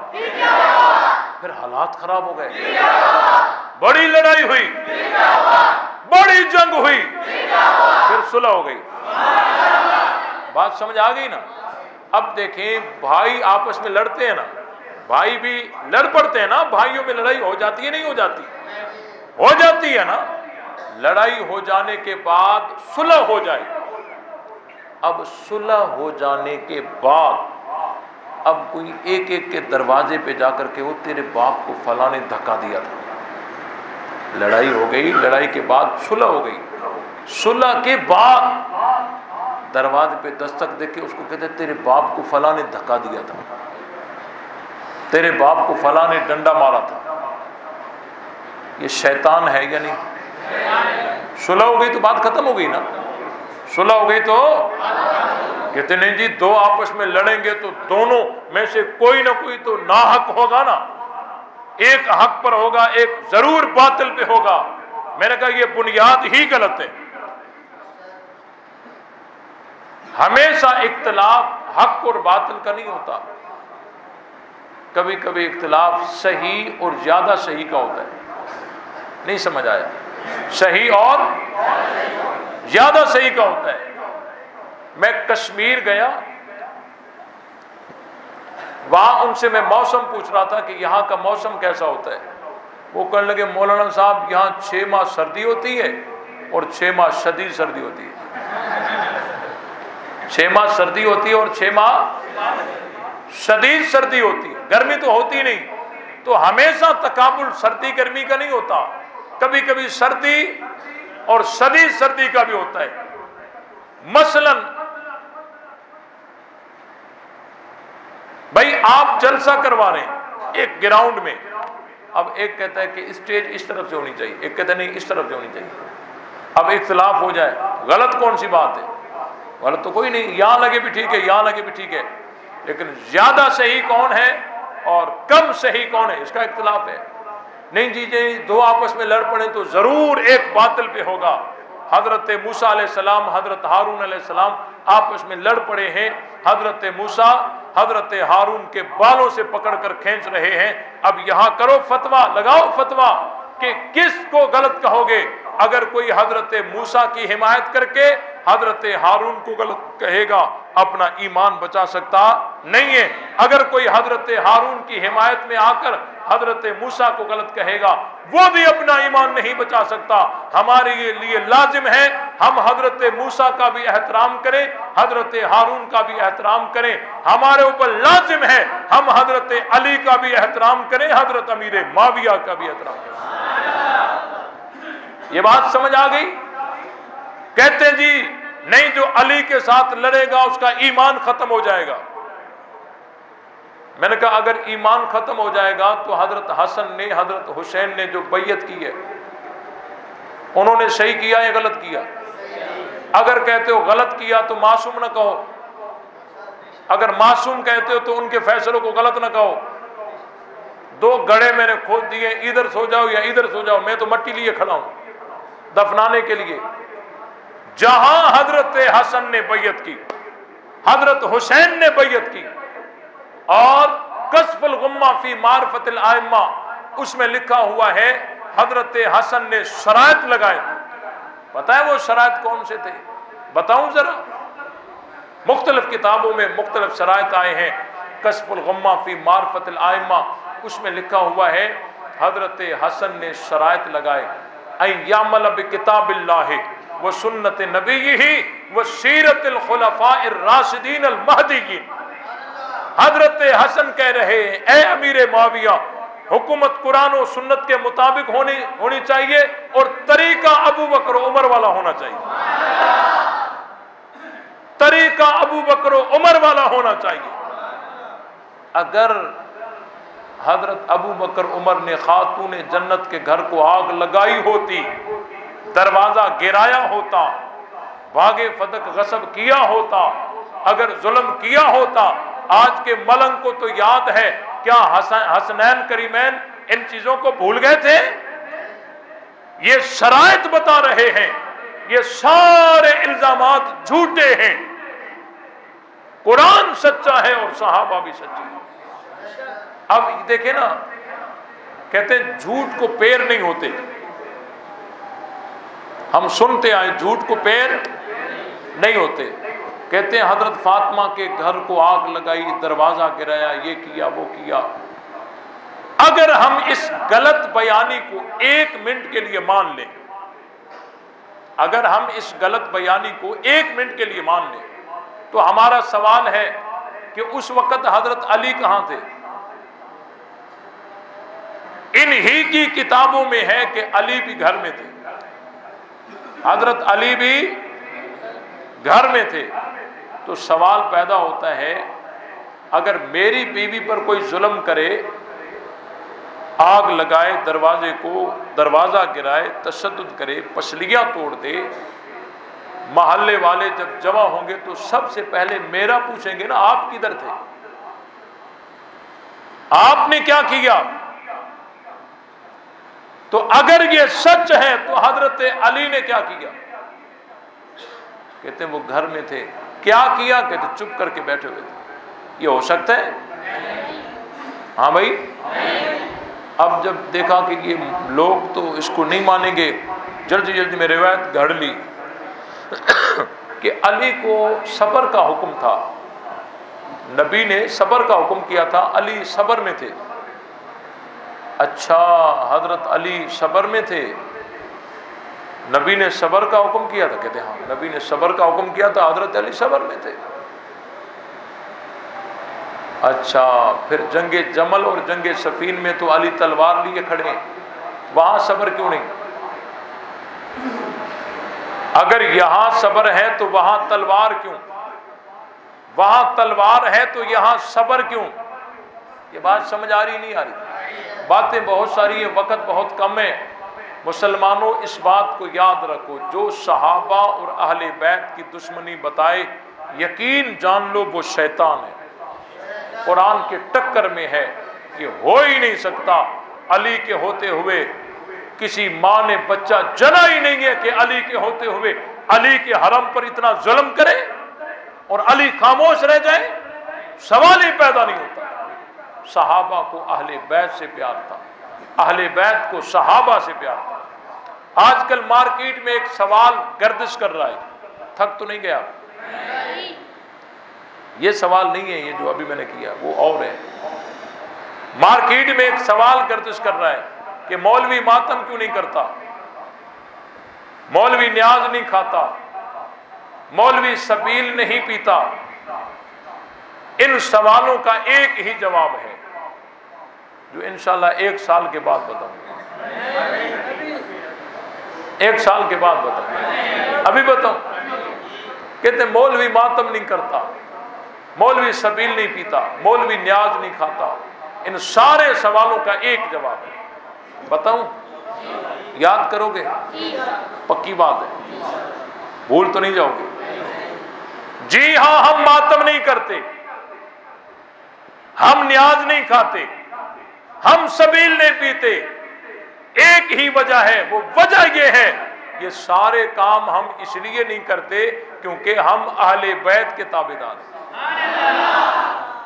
پھر حالات خراب ہو گئے, بڑی لڑائی ہوئی, بڑی جنگ ہوئی, پھر صلح ہو گئی. بات سمجھ آ گئی نا؟ اب دیکھیں بھائی آپس میں لڑتے ہیں نا, بھائی بھی لڑ پڑتے ہیں نا, بھائیوں میں لڑائی ہو جاتی ہے نہیں ہو جاتی؟ ہو جاتی ہے نا. لڑائی ہو جانے کے بعد صلح ہو جائے. اب صلح ہو جانے کے بعد اب کوئی ایک ایک کے دروازے پہ جا کر کے وہ تیرے باپ کو فلاں نے دھکا دیا تھا. لڑائی ہو گئی, لڑائی کے بعد صلح ہو گئی. صلح کے بعد دروازے پہ دستک دے کے اس کو کہتے تیرے باپ کو فلاں نے دھکا دیا تھا, تیرے باپ کو فلاں نے ڈنڈا مارا تھا. یہ شیطان ہے یا نہیں؟ صلح ہو گئی تو بات ختم ہو گئی نا. صلح ہو گئی تو کہتے نہیں جی دو آپس میں لڑیں گے تو دونوں میں سے کوئی نہ کوئی تو ناحق ہوگا نا, ایک حق پر ہوگا ایک ضرور باطل پہ ہوگا. میں نے کہا یہ بنیاد ہی غلط ہے. ہمیشہ اختلاف حق اور باطل کا نہیں ہوتا, کبھی کبھی اختلاف صحیح اور زیادہ صحیح کا ہوتا ہے. نہیں سمجھ آیا؟ صحیح اور زیادہ صحیح کا ہوتا ہے. میں کشمیر گیا, وہاں ان سے میں موسم پوچھ رہا تھا کہ یہاں کا موسم کیسا ہوتا ہے. وہ کہنے لگے مولانا صاحب یہاں 6 ماہ سردی ہوتی ہے اور 6 ماہ شدید سردی ہوتی ہے. 6 ماہ سردی ہوتی ہے اور 6 ماہ شدید سردی ہوتی ہے, گرمی تو ہوتی نہیں. تو ہمیشہ تقابل سردی گرمی کا نہیں ہوتا, کبھی کبھی سردی اور شدید سردی کا بھی ہوتا ہے. مثلا بھائی آپ جلسہ کروا رہے ہیں ایک گراؤنڈ میں, اب ایک کہتا ہے کہ اسٹیج اس طرف سے ہونی چاہیے, ایک کہتا ہے نہیں اس طرف سے ہونی چاہیے. اب اختلاف ہو جائے, غلط کون سی بات ہے؟ غلط تو کوئی نہیں, یہاں لگے بھی ٹھیک ہے, یہاں لگے بھی ٹھیک ہے, لیکن زیادہ صحیح کون ہے اور کم صحیح کون ہے اس کا اختلاف ہے. نہیں جی دو آپس میں لڑ پڑے تو ضرور ایک باطل پہ ہوگا. حضرت موسیٰ علیہ السلام حضرت ہارون علیہ السلام آپس میں لڑ پڑے ہیں. حضرت موسیٰ حضرت ہارون کے بالوں سے پکڑ کر کھینچ رہے ہیں. اب یہاں کرو فتویٰ, لگاؤ فتویٰ کہ کس کو غلط کہو گے. اگر کوئی حضرت موسیٰ کی حمایت کر کے حضرت ہارون کو غلط کہے گا اپنا ایمان بچا سکتا نہیں ہے. اگر کوئی حضرت ہارون کی حمایت میں آ کر حضرت موسیٰ کو غلط کہے گا وہ بھی اپنا ایمان نہیں بچا سکتا. ہمارے لیے لازم ہے ہم حضرت موسیٰ کا بھی احترام کریں, حضرت ہارون کا بھی احترام کریں. ہمارے اوپر لازم ہے ہم حضرت علی کا بھی احترام کریں, حضرت امیر معاویہ کا بھی احترام کریں. یہ بات سمجھ آ گئی؟ کہتے ہیں جی نہیں جو علی کے ساتھ لڑے گا اس کا ایمان ختم ہو جائے گا. میں نے کہا اگر ایمان ختم ہو جائے گا تو حضرت حسن نے حضرت حسین نے جو بیعت کی ہے انہوں نے صحیح کیا یا غلط کیا؟ اگر کہتے ہو غلط کیا تو معصوم نہ کہو, اگر معصوم کہتے ہو تو ان کے فیصلوں کو غلط نہ کہو. 2 گڑھے میں نے کھود دیے, ادھر سو جاؤ یا ادھر سو جاؤ, میں تو مٹی لیے کھڑا ہوں دفنانے کے لیے. جہاں حضرت حسن نے بیعت کی, حضرت حسین نے بیعت کی, اور کشف الغمہ فی معرفت الائمہ اس میں لکھا ہوا ہے حضرت حسن نے شرائط لگائے تھے. پتہ ہے وہ شرائط کون سے تھے؟ بتاؤں ذرا. مختلف کتابوں میں مختلف شرائط آئے ہیں. کشف الغمہ فی معرفت الائمہ اس میں لکھا ہوا ہے حضرت حسن نے شرائط لگائے ان یعمل بکتاب اللہ و سنت نبیہ و سیرت الخلفاء الراشدین المہدیین. حضرت حسن کہہ رہے ہیں اے امیر معاویہ حکومت قرآن و سنت کے مطابق ہونی چاہیے اور طریقہ ابو بکر و عمر والا ہونا چاہیے، طریقہ ابو بکر و عمر والا ہونا چاہیے۔ اگر حضرت ابو بکر عمر نے خاتون جنت کے گھر کو آگ لگائی ہوتی، دروازہ گرایا ہوتا، بھاگے فتق غصب کیا ہوتا، اگر ظلم کیا ہوتا، آج کے ملنگ کو تو یاد ہے، کیا حسنین کریمین ان چیزوں کو بھول گئے تھے؟ یہ شرائط بتا رہے ہیں، یہ سارے الزامات جھوٹے ہیں، قرآن سچا ہے اور صحابہ بھی سچے ہیں۔ اب دیکھیں نا، کہتے ہیں جھوٹ کو پیر نہیں ہوتے، ہم سنتے آئے جھوٹ کو پیر نہیں ہوتے۔ کہتے ہیں حضرت فاطمہ کے گھر کو آگ لگائی، دروازہ گرایا، یہ کیا وہ کیا۔ اگر ہم اس غلط بیانی کو 1 منٹ کے لیے مان لیں، اگر ہم اس غلط بیانی کو 1 منٹ کے لیے مان لیں، تو ہمارا سوال ہے کہ اس وقت حضرت علی کہاں تھے؟ انہی کی کتابوں میں ہے کہ علی بھی گھر میں تھے، حضرت علی بھی گھر میں تھے۔ تو سوال پیدا ہوتا ہے، اگر میری بیوی پر کوئی ظلم کرے، آگ لگائے دروازے کو، دروازہ گرائے، تشدد کرے، پسلیاں توڑ دے، محلے والے جب جمع ہوں گے تو سب سے پہلے میرا پوچھیں گے نا، آپ کدھر تھے؟ آپ نے کیا کیا؟ تو اگر یہ سچ ہے تو حضرت علی نے کیا کیا؟ کہتے ہیں وہ گھر میں تھے۔ کیا کیا؟ کہتے چپ کر کے بیٹھے ہوئے تھے۔ یہ ہو سکتا ہے؟ ہاں بھائی۔ اب جب دیکھا کہ یہ لوگ تو اس کو نہیں مانیں گے، جلدی جلدی میں روایت گھڑ لی کہ علی کو صبر کا حکم تھا، نبی نے صبر کا حکم کیا تھا، علی صبر میں تھے۔ اچھا، حضرت علی صبر میں تھے، نبی نے صبر کا حکم کیا تھا؟ کہتے ہیں ہاں، نبی نے صبر کا حکم کیا تھا، حضرت علی صبر میں تھے۔ اچھا، پھر جنگ جمل اور جنگ صفین میں تو علی تلوار لیے کھڑے ہیں، وہاں صبر کیوں نہیں؟ اگر یہاں صبر ہے تو وہاں تلوار کیوں؟ وہاں تلوار ہے تو یہاں صبر کیوں؟ یہ بات سمجھ آ رہی نہیں آ رہی؟ باتیں بہت ساری ہیں، وقت بہت کم ہے۔ مسلمانوں اس بات کو یاد رکھو، جو صحابہ اور اہل بیت کی دشمنی بتائے، یقین جان لو وہ شیطان ہے، قرآن کے ٹکر میں ہے، کہ ہو ہی نہیں سکتا علی کے ہوتے ہوئے کسی ماں نے بچہ جنا ہی نہیں ہے کہ علی کے ہوتے ہوئے علی کے حرم پر اتنا ظلم کرے اور علی خاموش رہ جائے، سوال ہی پیدا نہیں ہوتا۔ صحابہ کو اہل بیت سے پیار تھا، اہل بیت کو صحابہ سے پیار تھا۔ آج کل مارکیٹ میں ایک سوال گردش کر رہا ہے، تھک تو نہیں گیا؟ یہ سوال نہیں ہے، یہ جو ابھی میں نے کیا وہ اور ہے۔ مارکیٹ میں ایک سوال گردش کر رہا ہے کہ مولوی ماتم کیوں نہیں کرتا، مولوی نیاز نہیں کھاتا، مولوی سبیل نہیں پیتا۔ ان سوالوں کا ایک ہی جواب ہے جو انشاءاللہ 1 سال کے بعد بتاؤں گا، 1 سال کے بعد بتاؤں، ابھی بتاؤں۔ کہتے ہیں مولوی ماتم نہیں کرتا، مولوی سبیل نہیں پیتا، مولوی نیاز نہیں کھاتا۔ ان سارے سوالوں کا ایک جواب ہے، بتاؤں؟ یاد کرو گے؟ پکی بات ہے، بھول تو نہیں جاؤ گے؟ جی ہاں، ہم ماتم نہیں کرتے، ہم نیاز نہیں کھاتے، ہم سبیل نہیں پیتے۔ ایک ہی وجہ ہے، وہ وجہ یہ ہے، یہ سارے کام ہم اس لیے نہیں کرتے کیونکہ ہم اہل بیت کے تابعدار ہیں۔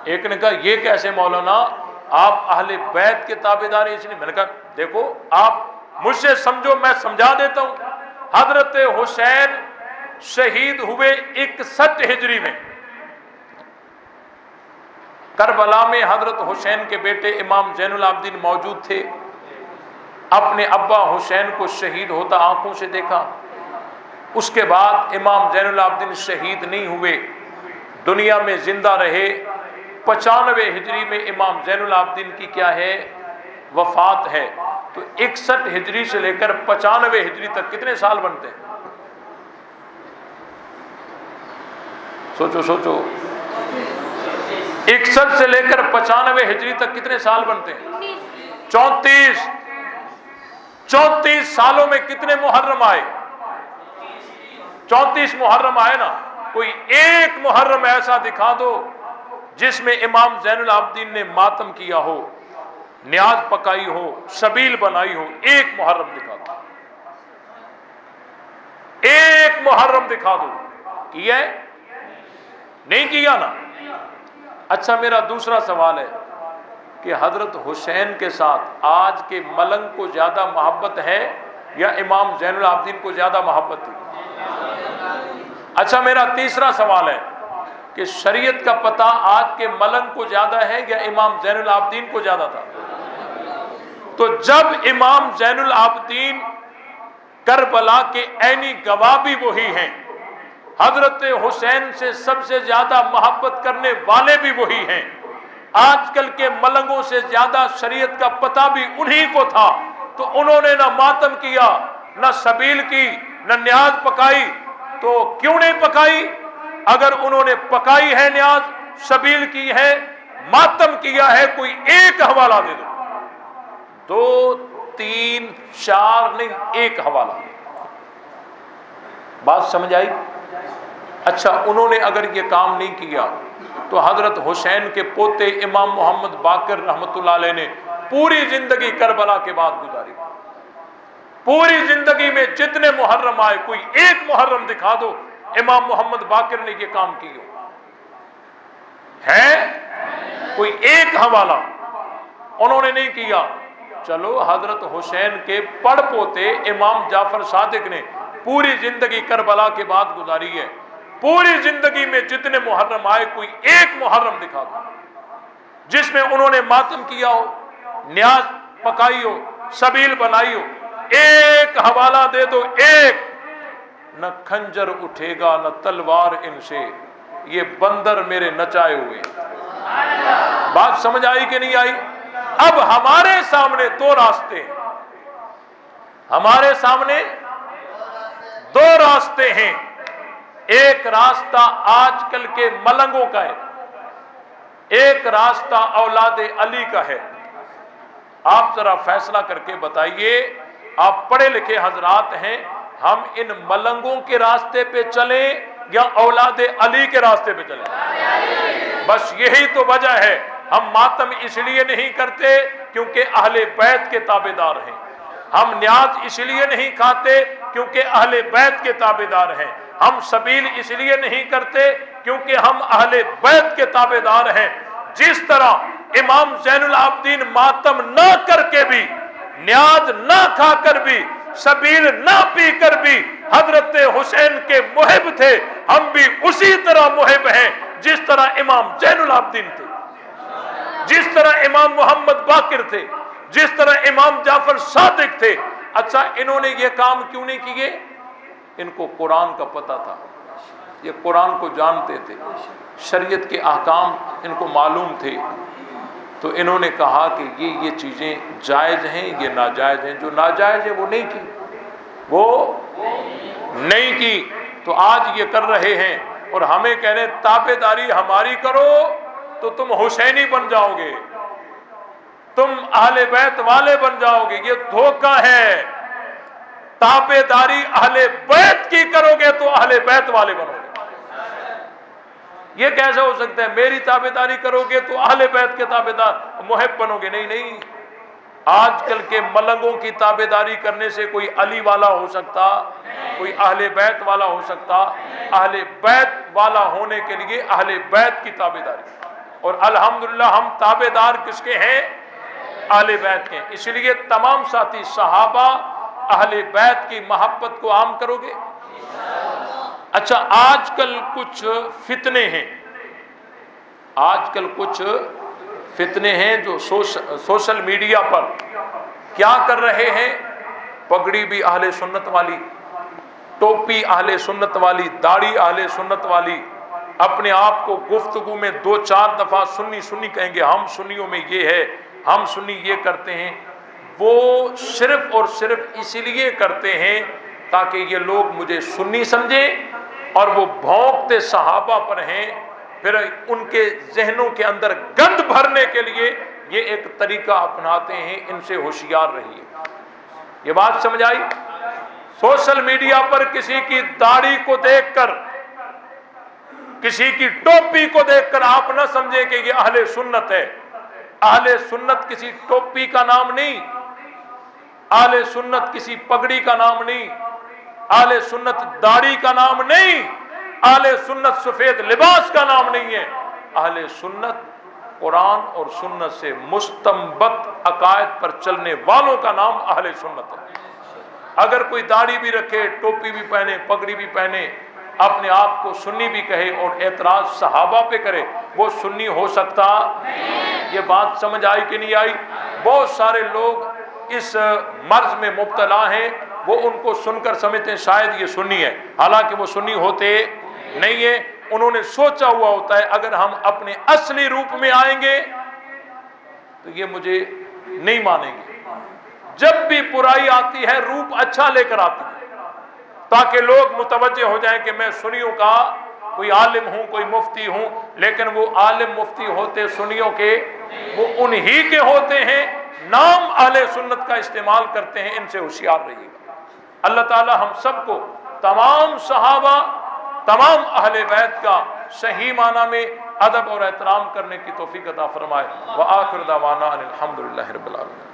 ایک نے کہا یہ کیسے مولانا، آپ اہل بیت کے تابعدار ہیں اس لیے؟ میں نے کہا دیکھو، آپ مجھ سے سمجھو، میں سمجھا دیتا ہوں۔ حضرت حسین شہید ہوئے 61 ہجری میں، کربلا میں حضرت حسین کے بیٹے امام زین العابدین موجود تھے، اپنے ابا حسین کو شہید ہوتا آنکھوں سے دیکھا۔ اس کے بعد امام زین العابدین شہید نہیں ہوئے، دنیا میں زندہ رہے۔ 95 ہجری میں امام زین العابدین کی کیا ہے؟
وفات ہے تو 61 ہجری سے لے کر 95 ہجری تک کتنے سال بنتے ہیں؟ سوچو سوچو، 61 سے لے کر 95 ہجری تک کتنے سال بنتے ہیں؟ 34 سالوں میں کتنے محرم آئے؟ 34 محرم آئے نا۔ کوئی ایک محرم ایسا دکھا دو جس میں امام زین العابدین نے ماتم کیا ہو، نیاز پکائی ہو، سبیل بنائی ہو، ایک محرم دکھا دو، ایک محرم دکھا دو۔ کیا ہے؟ نہیں کیا نا۔ اچھا میرا دوسرا سوال ہے کہ حضرت حسین کے ساتھ آج کے ملنگ کو زیادہ محبت ہے یا امام زین العابدین کو زیادہ محبت تھی؟ اچھا میرا تیسرا سوال ہے کہ شریعت کا پتہ آج کے ملنگ کو زیادہ ہے یا امام زین العابدین کو زیادہ تھا؟ تو جب امام زین العابدین کربلا کے عینی گواہ بھی وہی ہیں، حضرت حسین سے سب سے زیادہ محبت کرنے والے بھی وہی ہیں، آج کل کے ملنگوں سے زیادہ شریعت کا پتہ بھی انہی کو تھا، تو انہوں نے نہ ماتم کیا، نہ سبیل کی، نہ نیاز پکائی۔ تو کیوں نہیں پکائی؟ اگر انہوں نے پکائی ہے، نیاز سبیل کی ہے، ماتم کیا ہے، کوئی ایک حوالہ دے دو، 2 3 4 نہیں، ایک حوالہ۔ بات سمجھ آئی؟ اچھا انہوں نے اگر یہ کام نہیں کیا تو حضرت حسین کے پوتے امام محمد باقر رحمۃ اللہ علیہ نے پوری زندگی کربلا کے بعد گزاری، پوری زندگی میں جتنے محرم آئے کوئی ایک محرم دکھا دو امام محمد باقر نے یہ کام کی ہو، ہے کوئی ایک حوالہ؟ انہوں نے نہیں کیا۔ چلو حضرت حسین کے پڑ پوتے امام جعفر صادق نے پوری زندگی کربلا کے بعد گزاری ہے، پوری زندگی میں جتنے محرم آئے کوئی ایک محرم دکھا دو جس میں انہوں نے ماتم کیا ہو، نیاز پکائی ہو، سبیل بنائی ہو، ایک حوالہ دے دو، ایک۔ نہ کھنجر اٹھے گا نہ تلوار ان سے، یہ بندر میرے نچائے ہوئے۔ بات سمجھ آئی کہ نہیں آئی؟ اب ہمارے سامنے 2 راستے ہیں، ہمارے سامنے 2 راستے ہیں۔ ایک راستہ آج کل کے ملنگوں کا ہے، ایک راستہ اولاد علی کا ہے۔ آپ ذرا فیصلہ کر کے بتائیے، آپ پڑھے لکھے حضرات ہیں، ہم ان ملنگوں کے راستے پہ چلیں یا اولاد علی کے راستے پہ چلیں؟ بس یہی تو وجہ ہے ہم ماتم اس لیے نہیں کرتے کیونکہ اہل بیت کے تابعدار ہیں، ہم نیاز اس لیے نہیں کھاتے کیونکہ اہل بیت کے تابعدار ہیں، ہم سبیل اس لیے نہیں کرتے کیونکہ ہم اہل بیت کے تابعدار ہیں۔ جس طرح امام زین العابدین ماتم نہ کر کے بھی، نیاز نہ کھا کر بھی، سبیل نہ پی کر بھی حضرت حسین کے محب تھے، ہم بھی اسی طرح محب ہیں جس طرح امام زین العابدین تھے، جس طرح امام محمد باقر تھے، جس طرح امام جعفر صادق تھے۔ اچھا انہوں نے یہ کام کیوں نہیں کیے؟ ان کو قرآن کا پتہ تھا، یہ قرآن کو جانتے تھے، شریعت کے احکام ان کو معلوم تھے، تو انہوں نے کہا کہ یہ چیزیں جائز ہیں، یہ ناجائز ہیں، جو ناجائز ہے وہ نہیں کی، وہ نہیں کی۔ تو آج یہ کر رہے ہیں اور ہمیں کہہ رہے ہیں تابع داری ہماری کرو تو تم حسینی بن جاؤ گے، تم اہل بیت والے بن جاؤ گے۔ یہ دھوکہ ہے، تابع داری اہل بیت کی کرو گے تو اہل بیت والے بنو گے۔ یہ کیسے ہو سکتا ہے؟ میری تابع داری کرو گے تو اہل بیت کے تابع دار محب بنو گے؟ نہیں نہیں، آج کل کے ملنگوں کی تابع داری کرنے سے کوئی علی والا ہو سکتا، کوئی اہل بیت والا ہو سکتا؟ اہل بیت والا ہونے کے لیے اہل بیت کی تابع داری، اور الحمدللہ ہم تابع دار کس کے ہیں؟ اہل بیت کے۔ اس لیے تمام ساتھی صحابہ اہل بیت کی محبت کو عام کرو گے؟ اچھا آج کل کچھ فتنے ہیں، آج کل کچھ فتنے ہیں جو سوشل میڈیا پر کیا کر رہے ہیں؟ پگڑی بھی اہل سنت والی، ٹوپی اہل سنت والی، داڑھی اہل سنت والی، اپنے آپ کو گفتگو میں 2-4 دفعہ سنی سنی کہیں گے، ہم سنیوں میں یہ ہے،
ہم سنی یہ کرتے ہیں، وہ صرف اور صرف اسی لیے کرتے ہیں تاکہ یہ لوگ مجھے سنی سمجھیں، اور وہ بھونکتے صحابہ پر ہیں، پھر ان کے ذہنوں کے اندر گند بھرنے کے لیے یہ ایک طریقہ اپناتے ہیں۔ ان سے ہوشیار رہیے۔ یہ بات سمجھ آئی؟ سوشل میڈیا پر کسی کی داڑھی کو دیکھ کر، کسی کی ٹوپی کو دیکھ کر آپ نہ سمجھیں کہ یہ اہل سنت ہے۔ اہل سنت کسی ٹوپی کا نام نہیں، اہل سنت کسی پگڑی کا نام نہیں، اہل سنت داڑھی کا نام نہیں، اہل سنت سفید لباس کا نام نہیں ہے۔ اہل سنت قرآن اور سنت سے مستنبت عقائد پر چلنے والوں کا نام اہل سنت ہے۔ اگر کوئی داڑھی بھی رکھے، ٹوپی بھی پہنے، پگڑی بھی پہنے، اپنے آپ کو سنی بھی کہے اور اعتراض صحابہ پہ کرے، وہ سنی ہو سکتا؟ یہ بات سمجھ آئی کہ نہیں آئی؟ بہت سارے لوگ اس مرض میں مبتلا ہیں، وہ ان کو سن کر سمجھتے ہیں شاید یہ سنی ہے، حالانکہ وہ سنی ہوتے نہیں ہے۔ انہوں نے سوچا ہوا ہوتا ہے اگر ہم اپنے اصلی روپ میں آئیں گے تو یہ مجھے نہیں مانیں گے۔ جب بھی برائی آتی ہے روپ اچھا لے کر آتی ہے، تاکہ لوگ متوجہ ہو جائیں کہ میں سنیوں کا کوئی عالم ہوں، کوئی مفتی ہوں، لیکن وہ عالم مفتی ہوتے سنیوں کے، وہ انہی کے ہوتے ہیں، نام اہل سنت کا استعمال کرتے ہیں۔ ان سے ہوشیار رہیے گا۔ اللہ تعالی ہم سب کو تمام صحابہ، تمام اہل بیت کا صحیح معنی میں ادب اور احترام کرنے کی توفیق عطا فرمائے۔ وآخر دعوانا ان الحمدللہ رب العالمین۔